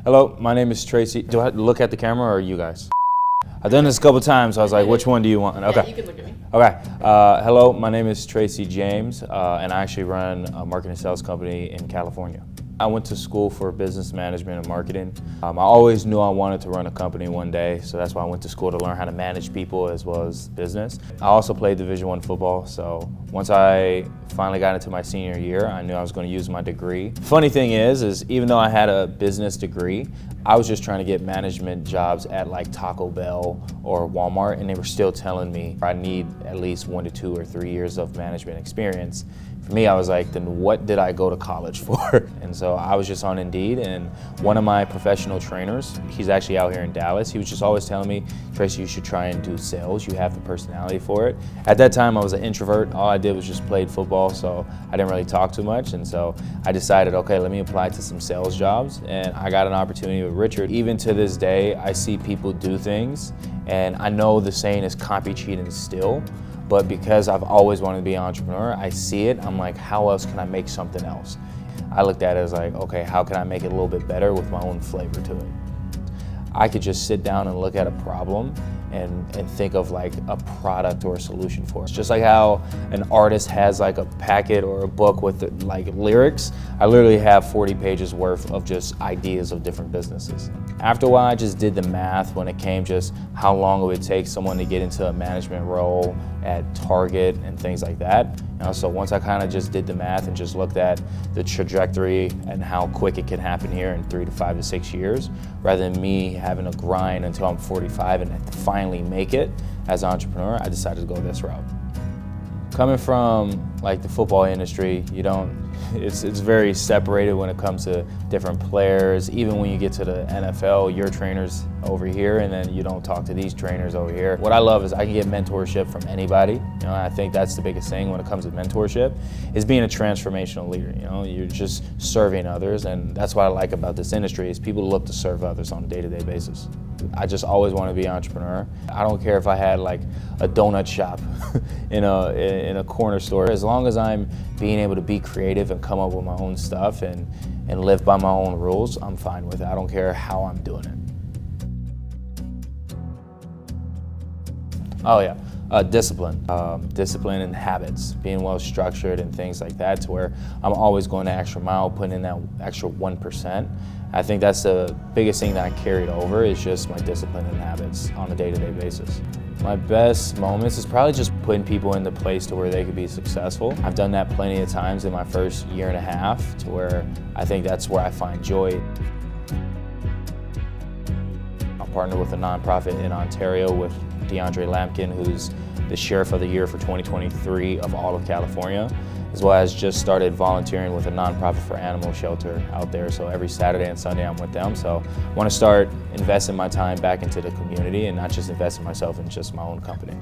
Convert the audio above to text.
Hello, my name is Tracy. Do I have to look at the camera or you guys? I've done this a couple times, so I was like, which one do you want? Okay. Yeah, you can look at me. Okay. Hello, my name is Tracy James, and I actually run a marketing sales company in California. I went to school for business management and marketing. I always knew I wanted to run a company one day, so that's why I went to school to learn how to manage people as well as business. I also played Division I football, so once I finally got into my senior year, I knew I was going to use my degree. Funny thing is even though I had a business degree, I was just trying to get management jobs at like Taco Bell or Walmart, and they were still telling me I need at least 1 to 2 or 3 years of management experience. For me, I was like, then what did I go to college for? And so I was just on Indeed, and one of my professional trainers, he's actually out here in Dallas, he was just always telling me, Tracy, you should try and do sales. You have the personality for it. At that time, I was an introvert. All I did was just played football, so I didn't really talk too much. And so I decided, okay, let me apply to some sales jobs. And I got an opportunity with Richard. Even to this day, I see people do things, and I know the saying is copy, cheat, and steal. But because I've always wanted to be an entrepreneur, I see it, I'm like, how else can I make something else? I looked at it as like, okay, how can I make it a little bit better with my own flavor to it? I could just sit down and look at a problem and think of like a product or a solution for it. Just like how an artist has like a packet or a book with like lyrics, I literally have 40 pages worth of just ideas of different businesses. After a while, I just did the math when it came just how long it would take someone to get into a management role at Target and things like that. So once I kind of just did the math and just looked at the trajectory and how quick it can happen here in 3 to 5 to 6 years, rather than me having to grind until I'm 45 and finally make it as an entrepreneur, I decided to go this route. Coming from like the football industry, it's very separated when it comes to different players. Even when you get to the NFL, your trainers over here, and then you don't talk to these trainers over here. What I love is I can get mentorship from anybody. I think that's the biggest thing when it comes to mentorship, is being a transformational leader. You're just serving others, and that's what I like about this industry is people look to serve others on a day-to-day basis. I just always want to be an entrepreneur. I don't care if I had like a donut shop in a corner store. As long as I'm being able to be creative and come up with my own stuff and live by my own rules, I'm fine with it. I don't care how I'm doing it. Oh yeah, discipline. Discipline and habits, being well structured and things like that, to where I'm always going the extra mile, putting in that extra 1%. I think that's the biggest thing that I carried over, is just my discipline and habits on a day-to-day basis. My best moments is probably just putting people in the place to where they could be successful. I've done that plenty of times in my first year and a half, to where I think that's where I find joy. I'm partnered with a nonprofit in Ontario with DeAndre Lampkin, who's the Sheriff of the Year for 2023 of all of California, as well as just started volunteering with a nonprofit for animal shelter out there. So every Saturday and Sunday I'm with them. So I want to start investing my time back into the community and not just investing myself in just my own company.